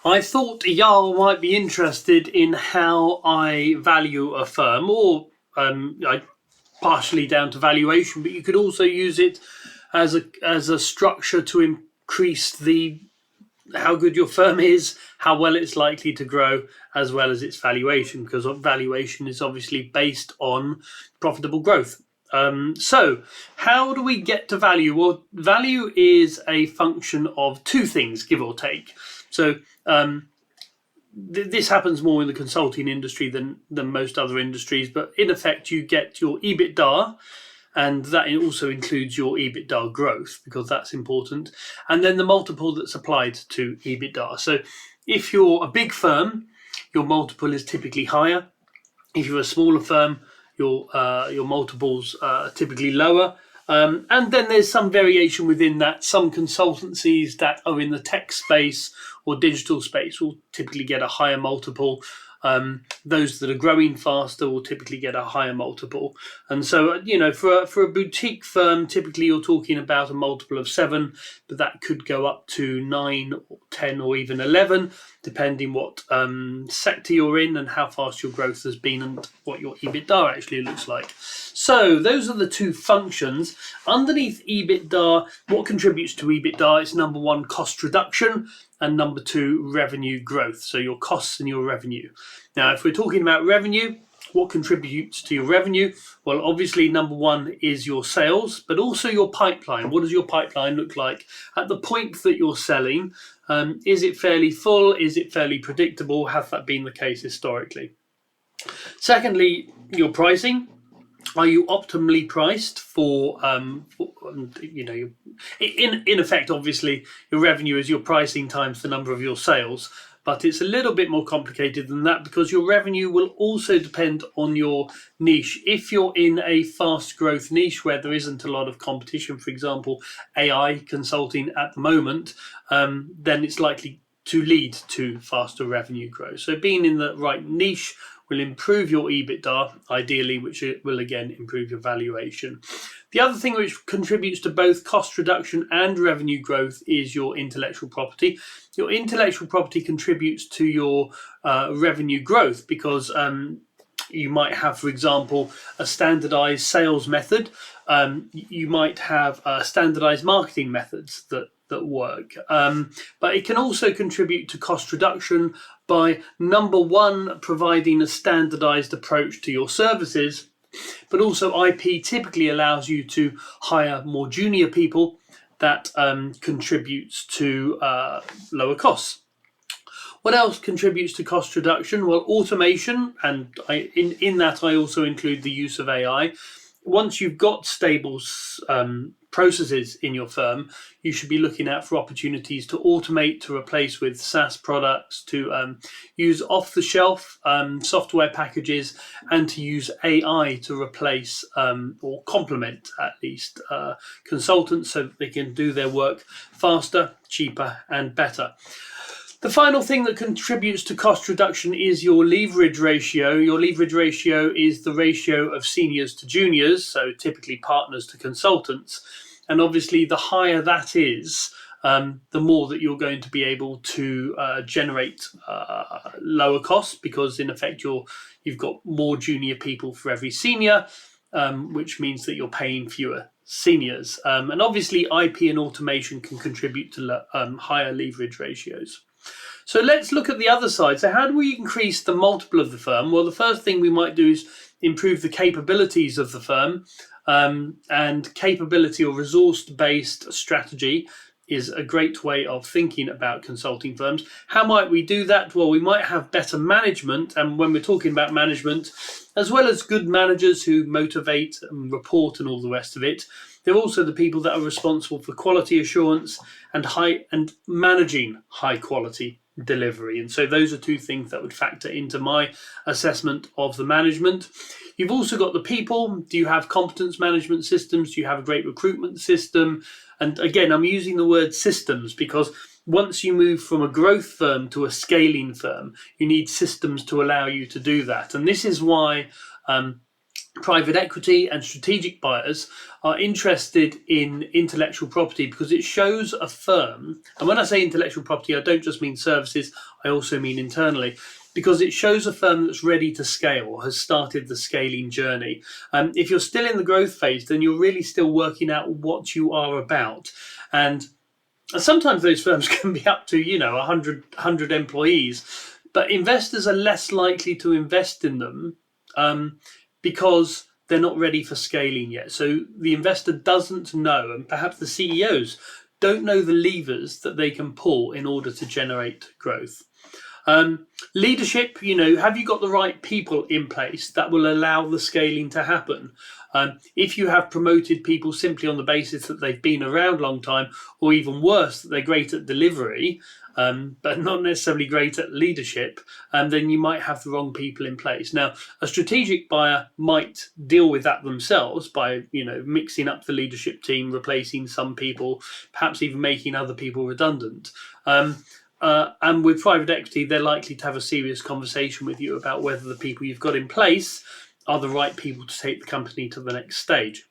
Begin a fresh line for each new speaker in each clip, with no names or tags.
I thought Jarl might be interested in how I value a firm, or partially down to valuation, but you could also use it as a structure to increase the how good your firm is, how well it's likely to grow, as well as its valuation, because valuation is obviously based on profitable growth. So, how do we get to value? Well, value is a function of two things, give or take. So, this happens more in the consulting industry than most other industries, but in effect, you get your EBITDA, and that also includes your EBITDA growth, because that's important, and then the multiple that's applied to EBITDA. So if you're a big firm, your multiple is typically higher. If you're a smaller firm, your multiples are typically lower. And then there's some variation within that. Some consultancies that are in the tech space or digital space will typically get a higher multiple. Those that are growing faster will typically get a higher multiple. And so, for a boutique firm, typically you're talking about a multiple of 7, but that could go up to 9, or 10, or even 11, depending what sector you're in and how fast your growth has been and what your EBITDA actually looks like. So those are the two functions. Underneath EBITDA, what contributes to EBITDA is number 1, cost reduction, and number 2, revenue growth. So your costs and your revenue. Now, if we're talking about revenue, what contributes to your revenue? Well, obviously, number 1 is your sales, but also your pipeline. What does your pipeline look like at the point that you're selling? Is it fairly full? Is it fairly predictable? Has that been the case historically? Secondly, your pricing. Are you optimally priced for in effect, obviously, your revenue is your pricing times the number of your sales, but it's a little bit more complicated than that, because your revenue will also depend on your niche. If you're in a fast growth niche where there isn't a lot of competition, for example, AI consulting at the moment, then it's likely to lead to faster revenue growth. So being in the right niche will improve your EBITDA, ideally, which will again improve your valuation. The other thing which contributes to both cost reduction and revenue growth is your intellectual property. Your intellectual property contributes to your revenue growth, because you might have, for example, a standardized sales method. You might have standardized marketing methods that work. But it can also contribute to cost reduction by, number 1, providing a standardized approach to your services, but also IP typically allows you to hire more junior people. That contributes to lower costs. What else contributes to cost reduction? Well, automation, and in that I also include the use of AI. Once you've got stable processes in your firm, you should be looking out for opportunities to automate, to replace with SaaS products, to use off-the-shelf software packages, and to use AI to replace or complement, at least, consultants, so that they can do their work faster, cheaper, and better. The final thing that contributes to cost reduction is your leverage ratio. Your leverage ratio is the ratio of seniors to juniors, so typically partners to consultants. And obviously, the higher that is, the more that you're going to be able to generate lower costs, because in effect you've got more junior people for every senior, which means that you're paying fewer seniors. And obviously, IP and automation can contribute to higher leverage ratios. So let's look at the other side. So how do we increase the multiple of the firm? Well, the first thing we might do is improve the capabilities of the firm, and capability or resource-based strategy is a great way of thinking about consulting firms. How might we do that? Well, we might have better management, and when we're talking about management, as well as good managers who motivate and report and all the rest of it, they're also the people that are responsible for quality assurance and managing high quality delivery. And so those are two things that would factor into my assessment of the management. You've also got the people. Do you have competence management systems? Do you have a great recruitment system? And again, I'm using the word systems because once you move from a growth firm to a scaling firm, you need systems to allow you to do that. And this is why private equity and strategic buyers are interested in intellectual property because it shows a firm, and when I say intellectual property, I don't just mean services, I also mean internally, because it shows a firm that's ready to scale or has started the scaling journey. If you're still in the growth phase, then you're really still working out what you are about. And sometimes those firms can be up to, 100 employees, but investors are less likely to invest in them because they're not ready for scaling yet. So the investor doesn't know, and perhaps the CEOs don't know the levers that they can pull in order to generate growth. Leadership, have you got the right people in place that will allow the scaling to happen? If you have promoted people simply on the basis that they've been around a long time, or even worse, that they're great at delivery, but not necessarily great at leadership, then you might have the wrong people in place. Now, a strategic buyer might deal with that themselves by, mixing up the leadership team, replacing some people, perhaps even making other people redundant. And with private equity, they're likely to have a serious conversation with you about whether the people you've got in place are the right people to take the company to the next stage.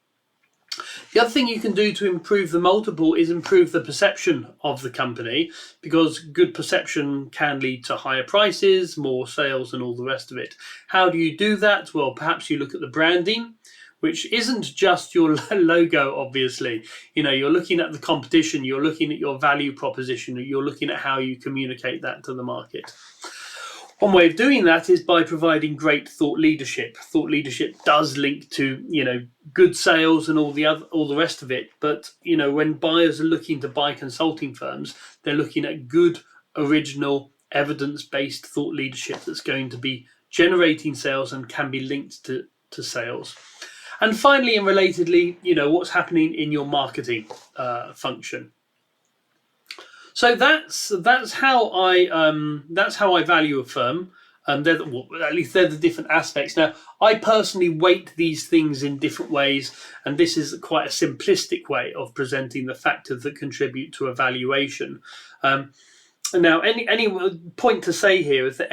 The other thing you can do to improve the multiple is improve the perception of the company, because good perception can lead to higher prices, more sales, and all the rest of it. How do you do that? Well, perhaps you look at the branding, which isn't just your logo, obviously. You're looking at the competition, you're looking at your value proposition, you're looking at how you communicate that to the market. One way of doing that is by providing great thought leadership. Thought leadership does link to, good sales and all the rest of it. But, when buyers are looking to buy consulting firms, they're looking at good, original, evidence-based thought leadership that's going to be generating sales and can be linked to sales. And finally, and relatedly, what's happening in your marketing function. So that's how I value a firm, and at least they're the different aspects. Now, I personally weight these things in different ways, and this is quite a simplistic way of presenting the factors that contribute to a valuation. Now, any point to say here is that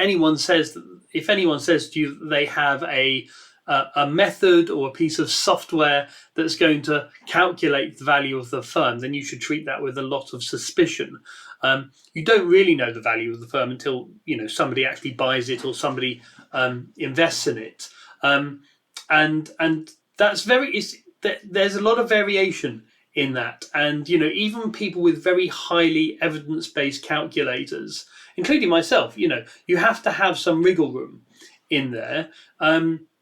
if anyone says to you that they have a method or a piece of software that's going to calculate the value of the firm, then you should treat that with a lot of suspicion. You don't really know the value of the firm until somebody actually buys it or somebody invests in it, and that's there's a lot of variation in that, and even people with very highly evidence-based calculators, including myself, you have to have some wriggle room in there.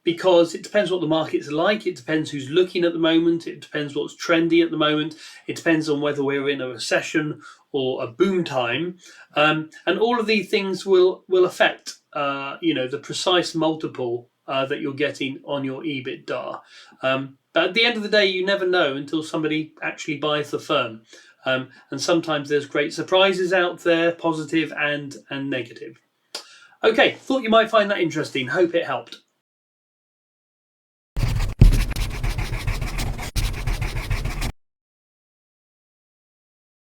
Because it depends what the market's like, it depends who's looking at the moment, it depends what's trendy at the moment, it depends on whether we're in a recession or a boom time, and all of these things will affect the precise multiple that you're getting on your EBITDA. But at the end of the day, you never know until somebody actually buys the firm, and sometimes there's great surprises out there, positive and negative. Okay, thought you might find that interesting. Hope it helped.